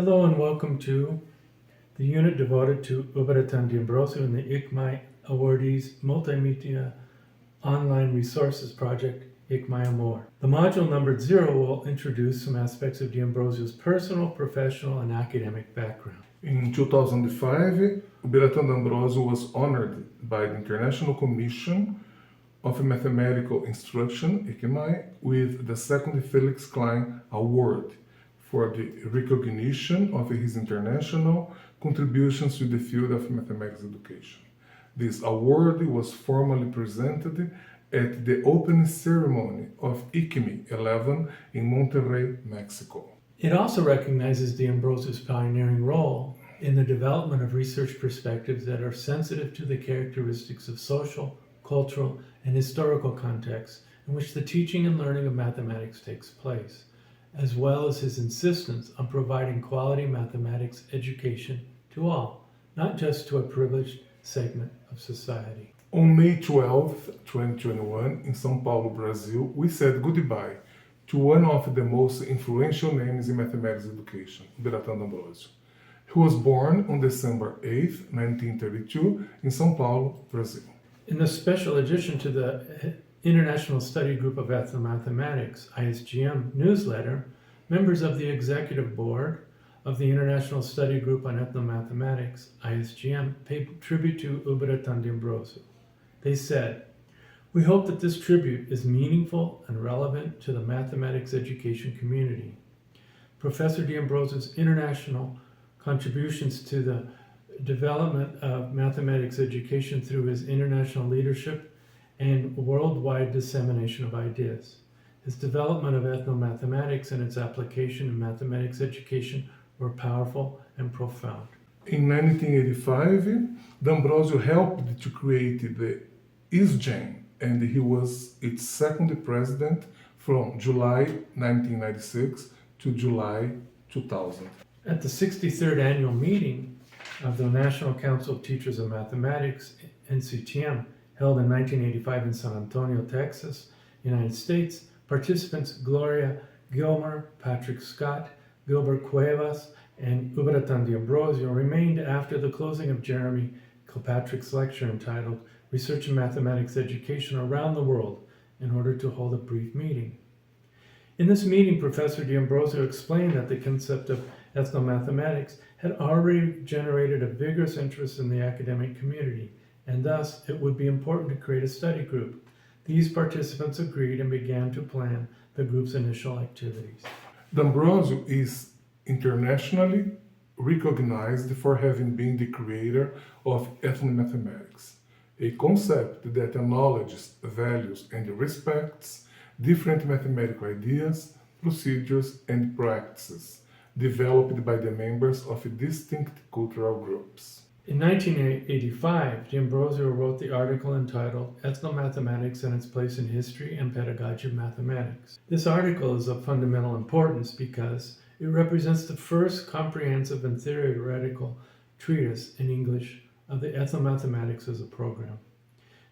Hello and welcome to the unit devoted to Ubiratan D'Ambrosio and the ICMI awardees Multimedia Online Resources Project, ICMI Amor. The module numbered 0 will introduce some aspects of D'Ambrosio's personal, professional, and academic background. In 2005, Ubiratan D'Ambrosio was honored by the International Commission of Mathematical Instruction, ICMI, with the second Felix Klein Award for the recognition of his international contributions to the field of mathematics education. This award was formally presented at the opening ceremony of ICMI 11 in Monterrey, Mexico. It also recognizes D'Ambrosio's pioneering role in the development of research perspectives that are sensitive to the characteristics of social, cultural, and historical contexts in which the teaching and learning of mathematics takes place, as well as his insistence on providing quality mathematics education to all, not just to a privileged segment of society. On May 12, 2021, in São Paulo, Brazil, we said goodbye to one of the most influential names in mathematics education, Ubiratan D'Ambrosio. He was born on December 8, 1932, in São Paulo, Brazil. In the special edition to the International Study Group of Ethnomathematics, ISGM, newsletter, members of the Executive Board of the International Study Group on Ethnomathematics, ISGM, paid tribute to Ubiratan D'Ambrosio. They said, "We hope that this tribute is meaningful and relevant to the mathematics education community. Professor D'Ambrosio's international contributions to the development of mathematics education through his international leadership and worldwide dissemination of ideas. His development of ethnomathematics and its application in mathematics education were powerful and profound." In 1985, D'Ambrosio helped to create the ISGEM, and he was its second president from July 1996 to July 2000. At the 63rd annual meeting of the National Council of Teachers of Mathematics, NCTM, held in 1985 in San Antonio, Texas, United States, participants Gloria Gilmer, Patrick Scott, Gilbert Cuevas, and Ubiratan D'Ambrosio remained after the closing of Jeremy Kilpatrick's lecture entitled Research in Mathematics Education Around the World in order to hold a brief meeting. In this meeting, Professor D'Ambrosio explained that the concept of ethnomathematics had already generated a vigorous interest in the academic community, and thus it would be important to create a study group. These participants agreed and began to plan the group's initial activities. D'Ambrosio is internationally recognized for having been the creator of ethnomathematics, a concept that acknowledges, values, and respects different mathematical ideas, procedures, and practices developed by the members of distinct cultural groups. In 1985, D'Ambrosio wrote the article entitled Ethnomathematics and Its Place in History and Pedagogy of Mathematics. This article is of fundamental importance because it represents the first comprehensive and theoretical treatise in English of the ethnomathematics as a program.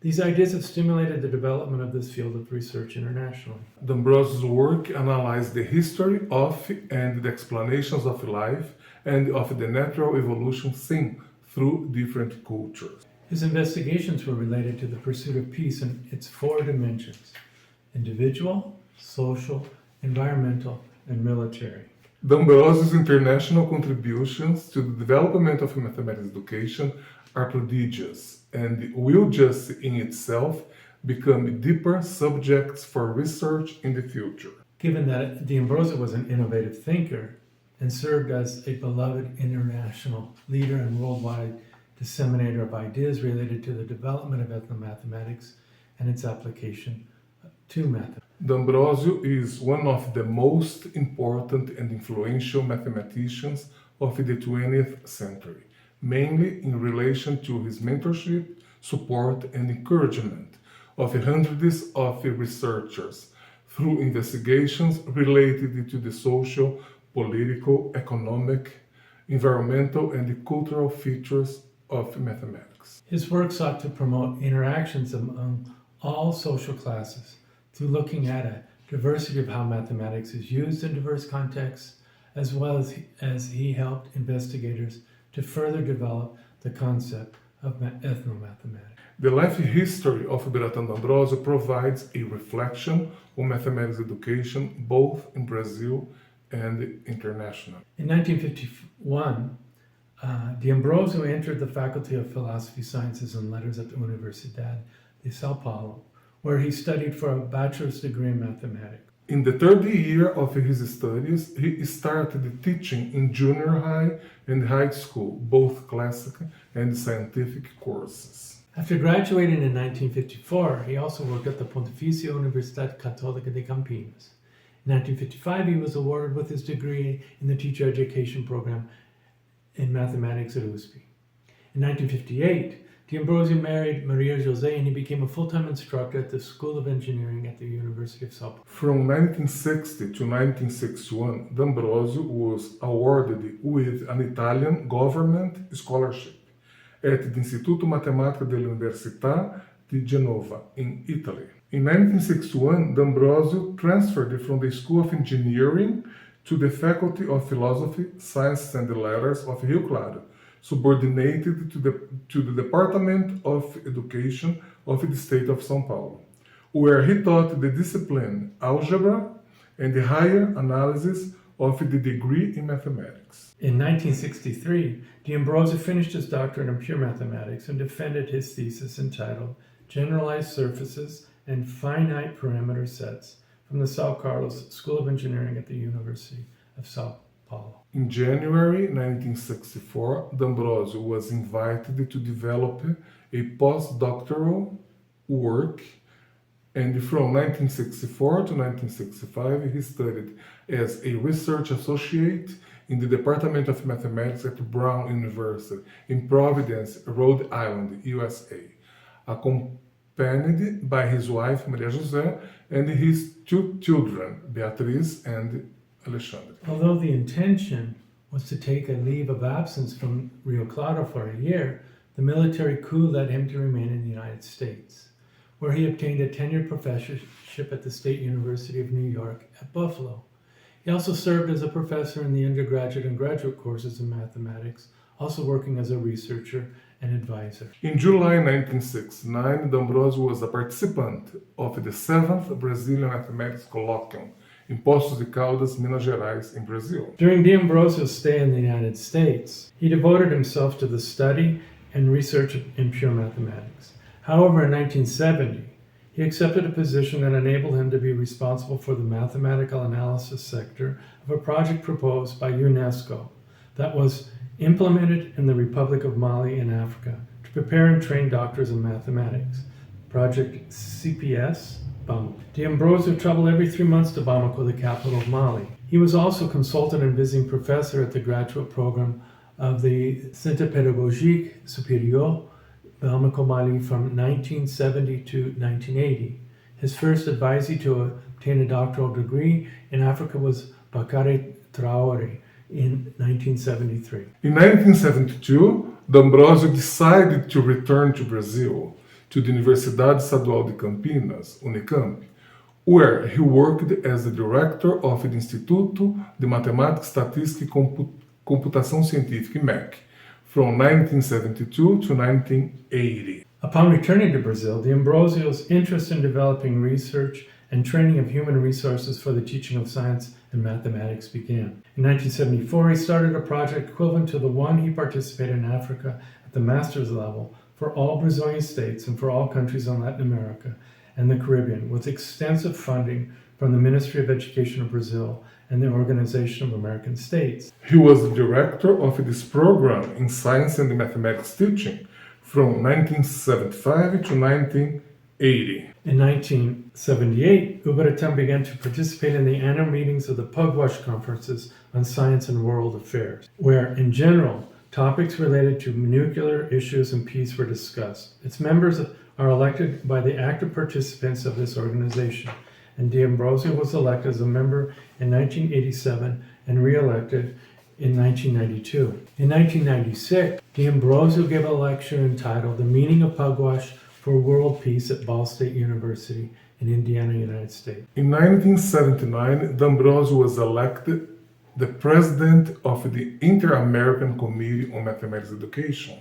These ideas have stimulated the development of this field of research internationally. D'Ambrosio's work analyzed the history of and the explanations of life and of the natural evolution seen through different cultures. His investigations were related to the pursuit of peace in its 4 dimensions: individual, social, environmental, and military. D'Ambrosio's international contributions to the development of mathematics education are prodigious and will just in itself become deeper subjects for research in the future. Given that D'Ambrosio was an innovative thinker and served as a beloved international leader and worldwide disseminator of ideas related to the development of ethnomathematics and its application to mathematics. D'Ambrosio is one of the most important and influential mathematicians of the 20th century, mainly in relation to his mentorship, support, and encouragement of hundreds of researchers through investigations related to the social, political, economic, environmental, and cultural features of mathematics. His work sought to promote interactions among all social classes through looking at a diversity of how mathematics is used in diverse contexts, as well as he helped investigators to further develop the concept of ethnomathematics. The life history of Ubiratan D'Ambrosio provides a reflection on mathematics education both in Brazil and internationally. In 1951, D'Ambrosio entered the Faculty of Philosophy, Sciences, and Letters at the Universidad de São Paulo, where he studied for a bachelor's degree in mathematics. In the third year of his studies, he started teaching in junior high and high school, both classical and scientific courses. After graduating in 1954, he also worked at the Pontifícia Universidade Católica de Campinas. In 1955, he was awarded with his degree in the teacher education program in mathematics at USP. In 1958, D'Ambrosio married Maria José and he became a full-time instructor at the School of Engineering at the University of São Paulo. From 1960 to 1961, D'Ambrosio was awarded with an Italian government scholarship at the Istituto Matematico dell'Università di Genova in Italy. In 1961, D'Ambrosio transferred from the School of Engineering to the Faculty of Philosophy, Sciences and Letters of Rio Claro, subordinated to the Department of Education of the state of São Paulo, where he taught the discipline algebra and the higher analysis of the degree in mathematics. In 1963, D'Ambrosio finished his doctorate in pure mathematics and defended his thesis entitled Generalized Surfaces and Finite Parameter Sets from the São Carlos School of Engineering at the University of São Paulo. In January 1964, D'Ambrosio was invited to develop a postdoctoral work, and from 1964 to 1965 he studied as a research associate in the Department of Mathematics at Brown University in Providence, Rhode Island, USA, accompanied by his wife Maria José and his two children, Beatriz and Alexandre. Although the intention was to take a leave of absence from Rio Claro for a year, the military coup led him to remain in the United States, where he obtained a tenured professorship at the State University of New York at Buffalo. He also served as a professor in the undergraduate and graduate courses in mathematics, also working as a researcher and advisor. In July 1969, D'Ambrosio was a participant of the 7th Brazilian Mathematics Colloquium in Poços de Caldas, Minas Gerais, in Brazil. During D'Ambrosio's stay in the United States, he devoted himself to the study and research in pure mathematics. However, in 1970, he accepted a position that enabled him to be responsible for the mathematical analysis sector of a project proposed by UNESCO that was implemented in the Republic of Mali in Africa to prepare and train doctors in mathematics. Project CPS Bamako. D'Ambrosio traveled every 3 months to Bamako, the capital of Mali. He was also consultant and visiting professor at the graduate program of the Centre Pédagogique Supérieur, Bamako, Mali, from 1970 to 1980. His first advisee to obtain a doctoral degree in Africa was Bakary Traoré in 1973. In 1972, D'Ambrosio decided to return to Brazil, to the Universidade Estadual de Campinas, Unicamp, where he worked as the director of the Instituto de Matemática, Estatística e Computação Científica, MEC, from 1972 to 1980. Upon returning to Brazil, D'Ambrosio's interest in developing research and training of human resources for the teaching of science and mathematics began. In 1974, he started a project equivalent to the one he participated in Africa at the master's level for all Brazilian states and for all countries in Latin America and the Caribbean, with extensive funding from the Ministry of Education of Brazil and the Organization of American States. He was the director of this program in science and mathematics teaching from 1975 to 1980. In 1978, Ubiratan began to participate in the annual meetings of the Pugwash Conferences on Science and World Affairs, where, in general, topics related to nuclear issues and peace were discussed. Its members are elected by the active participants of this organization, and D'Ambrosio was elected as a member in 1987 and re-elected in 1992. In 1996, D'Ambrosio gave a lecture entitled The Meaning of Pugwash for World Peace at Ball State University in Indiana, United States. In 1979, D'Ambrosio was elected the president of the Inter-American Committee on Mathematics Education,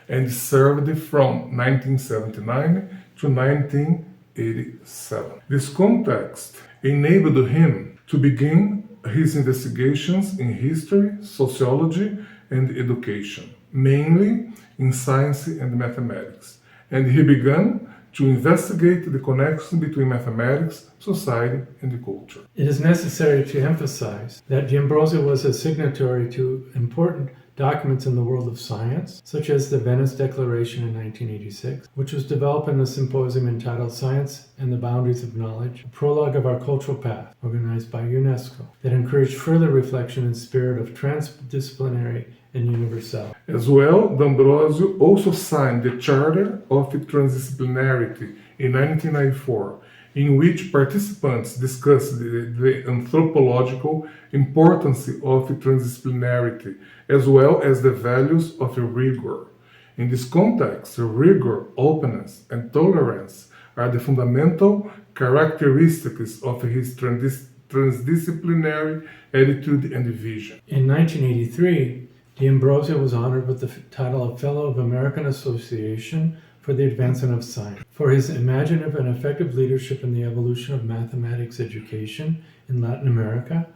and served from 1979 to 1987. This context enabled him to begin his investigations in history, sociology, and education, mainly in science and mathematics, and he began to investigate the connection between mathematics, society, and culture. It is necessary to emphasize that D'Ambrosio was a signatory to important documents in the world of science, such as the Venice Declaration in 1986, which was developed in a symposium entitled Science and the Boundaries of Knowledge, a prologue of our cultural path, organized by UNESCO, that encouraged further reflection in spirit of transdisciplinary and universality. As well, D'Ambrosio also signed the Charter of Transdisciplinarity in 1994, in which participants discussed the anthropological importance of transdisciplinarity, as well as the values of rigor. In this context, rigor, openness, and tolerance are the fundamental characteristics of his transdisciplinary attitude and vision. In 1983, D'Ambrosio was honored with the title of Fellow of American Association for the Advancement of Science for his imaginative and effective leadership in the evolution of mathematics education in Latin America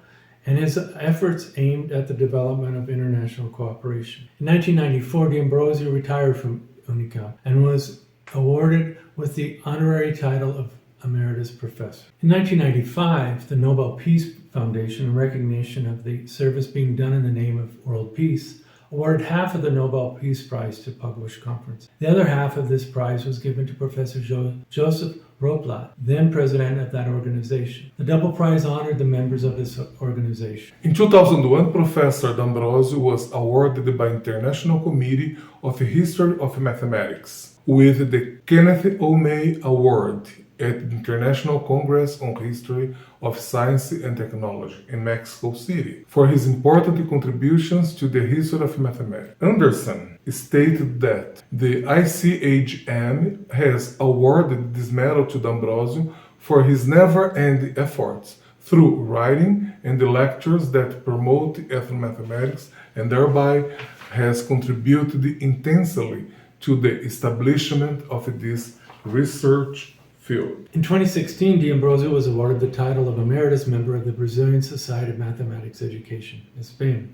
and his efforts aimed at the development of international cooperation. In 1994, D'Ambrosio retired from UNICAM and was awarded with the honorary title of Emeritus Professor. In 1995, the Nobel Peace Foundation, in recognition of the service being done in the name of world peace, awarded half of the Nobel Peace Prize to Pugwash Conference. The other half of this prize was given to Professor Joseph Roplat, then president of that organization. The double prize honored the members of this organization. In 2001, Professor D'Ambrosio was awarded by International Committee of History of Mathematics with the Kenneth O. May Award at the International Congress on History of Science and Technology in Mexico City for his important contributions to the history of mathematics. Anderson stated that the ICHM has awarded this medal to D'Ambrosio for his never-ending efforts through writing and the lectures that promote ethnomathematics and thereby has contributed intensely to the establishment of this research field. In 2016, D'Ambrosio was awarded the title of Emeritus Member of the Brazilian Society of Mathematics Education, SBAM,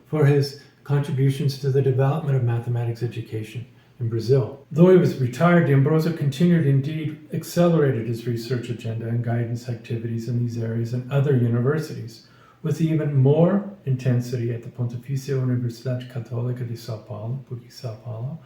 for his contributions to the development of mathematics education in Brazil. Though he was retired, D'Ambrosio continued, indeed accelerated his research agenda and guidance activities in these areas in other universities, with even more intensity at the Pontifícia Universidade Católica de São Paulo, PUC São Paulo,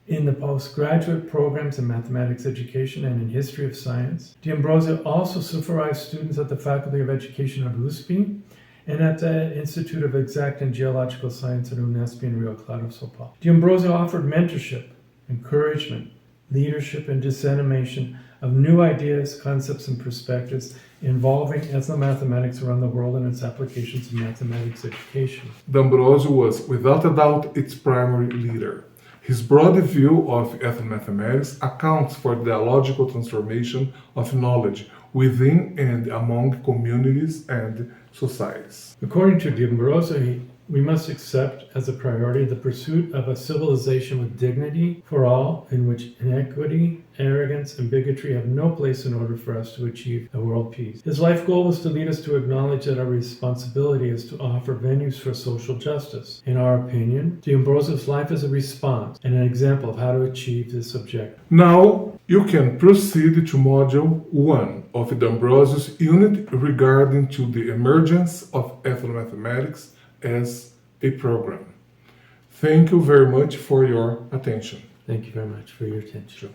in the postgraduate programs in mathematics education and in history of science. D'Ambrosio also supervised students at the Faculty of Education at USP and at the Institute of Exact and Geological Science at UNESP in Rio Claro, São Paulo. D'Ambrosio offered mentorship, encouragement, leadership, and dissemination of new ideas, concepts, and perspectives involving ethnomathematics around the world and its applications in mathematics education. D'Ambrosio was, without a doubt, its primary leader. His broad view of ethnomathematics accounts for the dialogical transformation of knowledge within and among communities and societies. According to D'Ambrosio, we must accept as a priority the pursuit of a civilization with dignity for all, in which inequity, arrogance, and bigotry have no place in order for us to achieve a world peace. His life goal was to lead us to acknowledge that our responsibility is to offer venues for social justice. In our opinion, D'Ambrosio's life is a response and an example of how to achieve this objective. Now, you can proceed to Module 1 of D'Ambrosio's unit regarding to the emergence of ethnomathematics as a program. Thank you very much for your attention. Thank you very much for your attention. Sure.